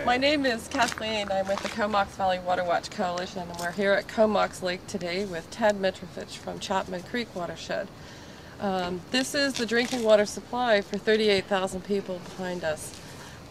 My name is Kathleen. I'm with the Comox Valley Water Watch Coalition, and we're here at Comox Lake today with Ted Mitravitz from Chapman Creek Watershed. This is the drinking water supply for 38,000 people behind us.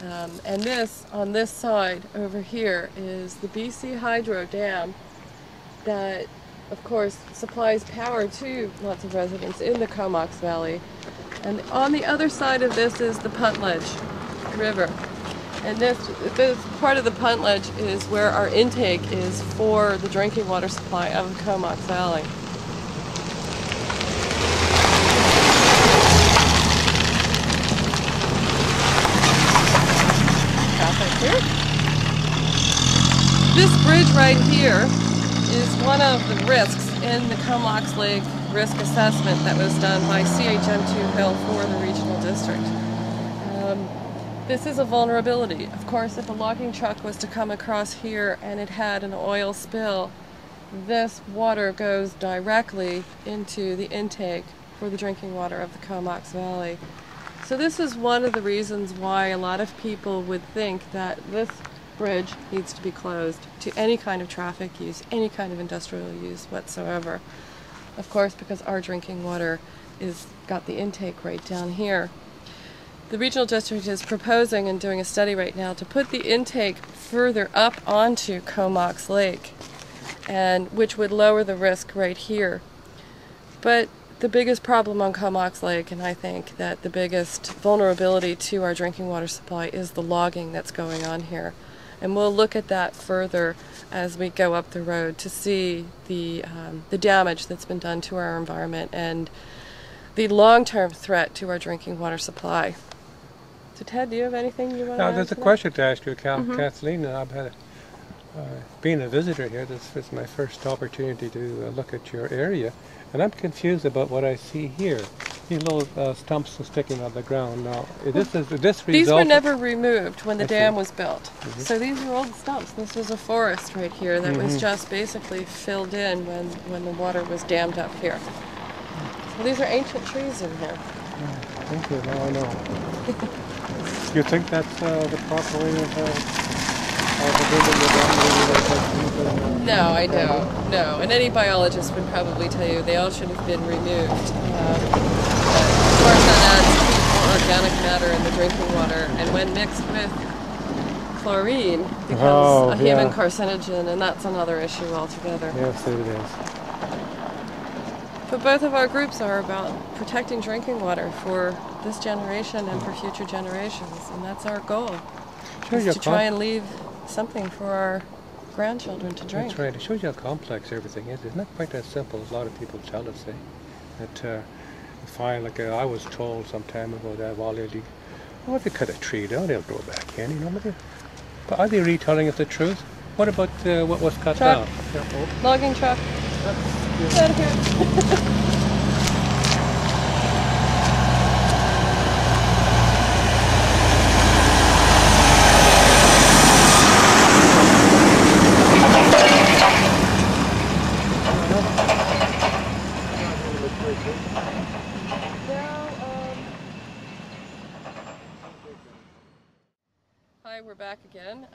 And this, on this side over here, is the BC Hydro Dam that, of course, supplies power to lots of residents in the Comox Valley. And on the other side of this is the Puntledge River. And this part of the Puntledge is where our intake is for the drinking water supply of the Comox Valley. Here. This bridge right here is one of the risks in the Comox Lake risk assessment that was done by CHM2 Hill for the regional district. This is a vulnerability. Of course, if a logging truck was to come across here and it had an oil spill, this water goes directly into the intake for the drinking water of the Comox Valley. So this is one of the reasons why a lot of people would think that this bridge needs to be closed to any kind of traffic use, any kind of industrial use whatsoever. Of course, because our drinking water is got the intake right down here. The regional district is proposing and doing a study right now to put the intake further up onto Comox Lake, and which would lower the risk right here. But the biggest problem on Comox Lake, and I think that the biggest vulnerability to our drinking water supply, is the logging that's going on here. And we'll look at that further as we go up the road to see the damage that's been done to our environment and the long-term threat to our drinking water supply. So Ted, do you have anything you want to add? There's a question to ask you, Kathleen. I've had being a visitor here, this is my first opportunity to look at your area, and I'm confused about what I see here. These little stumps are sticking on the ground. Now, these were never removed when the dam was built. So these are old stumps. This was a forest right here that was just basically filled in when the water was dammed up here. So these are ancient trees in here. Thank you. Now I know. You think that's the proper way of building the dam? No, I don't. No, and any biologist would probably tell you they all should have been removed. Of course, that adds organic matter in the drinking water, and when mixed with chlorine, becomes a human carcinogen, and that's another issue altogether. Yes, it is. But both of our groups are about protecting drinking water for this generation and for future generations, and that's our goal, is to try and leave something for our grandchildren to drink. That's right. It shows you how complex everything is. It's not quite that simple as a lot of people tell us. That fire, like I was told some time ago that if they cut a tree down, they'll grow back in. But are they retelling us the truth? What about what was cut down? Logging truck. Get out of here. Hi, we're back again.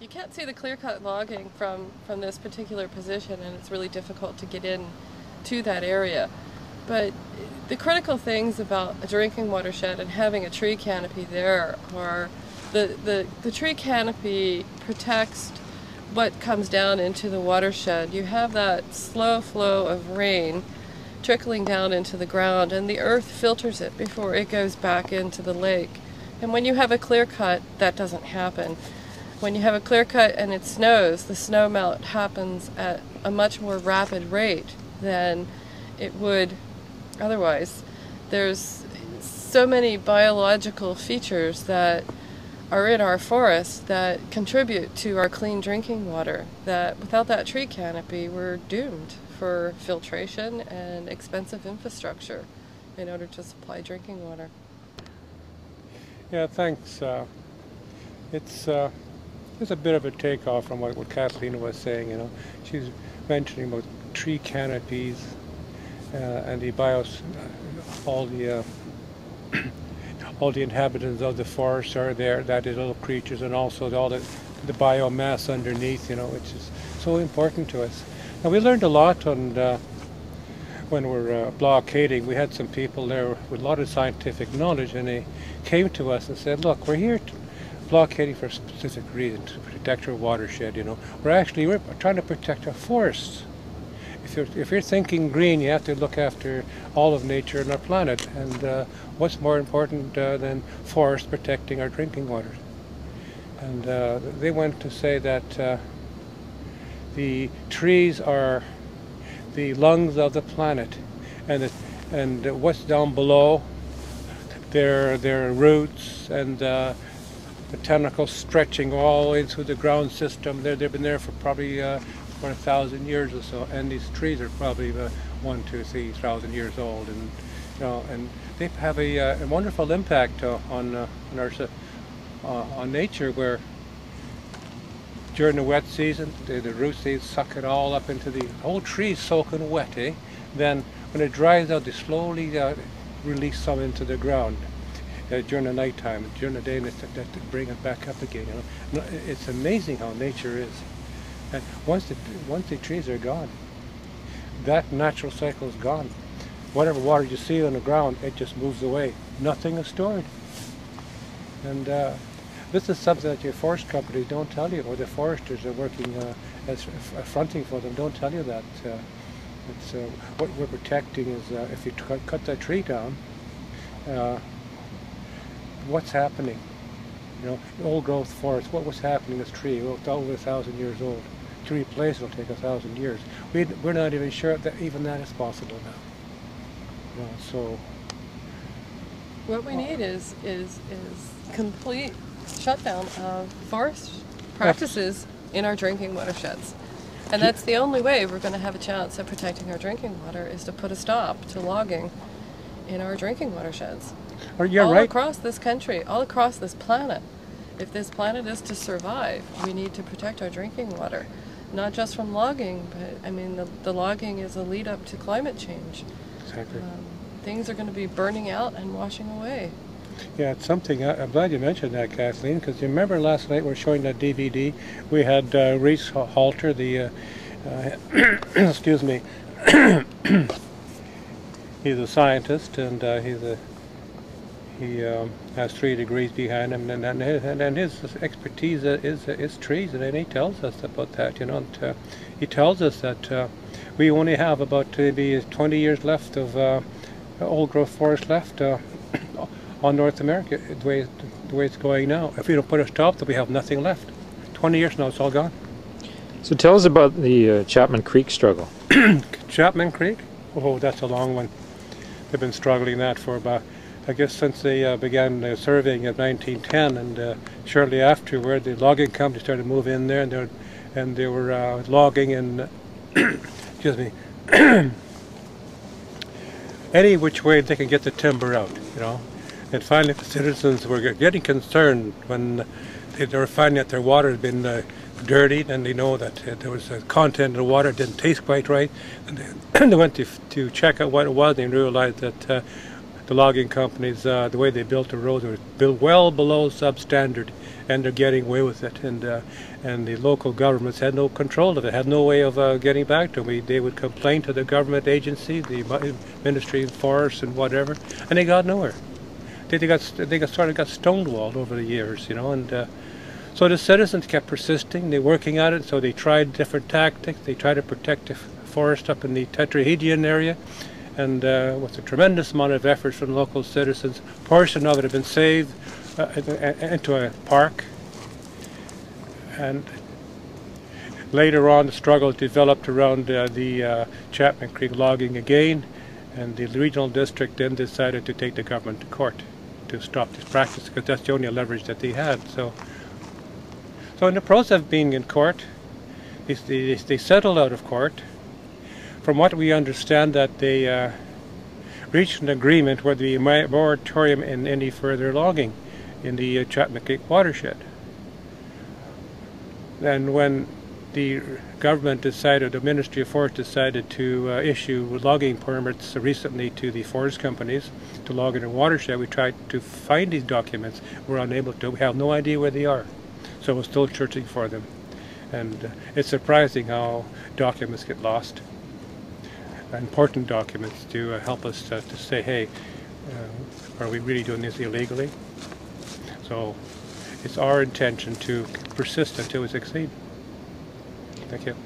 You can't see the clear-cut logging from this particular position, and it's really difficult to get in to that area. But the critical things about a drinking watershed and having a tree canopy there are the tree canopy protects what comes down into the watershed. You have that slow flow of rain trickling down into the ground, and the earth filters it before it goes back into the lake. And when you have a clear cut, that doesn't happen. When you have a clear cut and it snows, the snow melt happens at a much more rapid rate than it would otherwise. There's so many biological features that are in our forests that contribute to our clean drinking water, that without that tree canopy, we're doomed for filtration and expensive infrastructure in order to supply drinking water. Yeah, thanks. It's a bit of a takeoff from what Kathleen was saying. She's mentioning about tree canopies and the all the inhabitants of the forest are there, that is little creatures, and also all the biomass underneath, you know, which is so important to us. Now we learned a lot on when we're blockading. We had some people there with a lot of scientific knowledge, and they came to us and said, look, we're here blockading for a specific reason, to protect our watershed, you know. We're trying to protect our forests. If you're thinking green, you have to look after all of nature and our planet. And what's more important than forests protecting our drinking water? And they went to say that the trees are the lungs of the planet, and what's down below, their roots and the tentacles stretching all the way through the ground system. They've been there for probably 1,000 years or so, and these trees are probably 1,000 to 3,000 years old, and you know, and they have a wonderful impact on nature, where during the wet season the roots, they suck it all up into the whole tree, soaking wet, eh? Then when it dries out, they slowly release some into the ground during the night time. During the day, they bring it back up again. You know, it's amazing how nature is. And once the trees are gone, that natural cycle is gone. Whatever water you see on the ground, it just moves away. Nothing is stored. And this is something that your forest companies don't tell you, or the foresters are working as fronting for them don't tell you that. What we're protecting is if you cut that tree down, what's happening? You know, old growth forest, what was happening to this tree? Well, it's over 1,000 years old. To replace it will take 1,000 years. We're not even sure that even that is possible now. You know, so what we need is complete shutdown of forest practices in our drinking watersheds. And that's the only way we're going to have a chance at protecting our drinking water, is to put a stop to logging in our drinking watersheds. All across this country, all across this planet. If this planet is to survive, we need to protect our drinking water. Not just from logging, but I mean the logging is a lead up to climate change. Exactly. Things are going to be burning out and washing away. Yeah, it's something. I'm glad you mentioned that, Kathleen, because you remember last night we were showing that DVD. We had Reese Halter, the excuse me, he's a scientist, and he has 3 degrees behind him, and his expertise is trees, and he tells us about that. You know, and, he tells us that we only have about maybe 20 years left of old growth forest left on North America, the way it's going now. If we don't put a stop, then we have nothing left. 20 years now, it's all gone. So tell us about the Chapman Creek struggle. Chapman Creek? Oh, that's a long one. They've been struggling that for about, I guess, since they began surveying in 1910, and shortly afterward the logging company started to move in there, and they were logging in, excuse me, any which way they can get the timber out, you know. And finally the citizens were getting concerned when they were finding that their water had been dirtied, and they know that there was a content in the water that didn't taste quite right, and they went to check out what it was, and they realized that the logging companies, the way they built the roads, were built well below substandard, and they're getting away with it. And the local governments had no control of it, had no way of getting back to them. They would complain to the government agency, the Ministry of Forests and whatever, and they got nowhere. They got stonewalled over the years, you know. And so the citizens kept persisting. They were working at it, so they tried different tactics. They tried to protect the forest up in the Tetrahedron area, and with a tremendous amount of effort from local citizens, a portion of it had been saved into a park. And later on, the struggle developed around the Chapman Creek logging again, and the regional district then decided to take the government to court to stop this practice, because that's the only leverage that they had. So in the process of being in court, they settled out of court. From what we understand, that they reached an agreement where the moratorium in any further logging in the Chapman Creek watershed. And when the government decided, the Ministry of Forest decided to issue logging permits recently to the forest companies to log in a watershed. We tried to find these documents. We're unable to. We have no idea where they are. So we're still searching for them. And it's surprising how documents get lost. Important documents to help us to say, hey, are we really doing this illegally? So it's our intention to persist until we succeed. Thank you.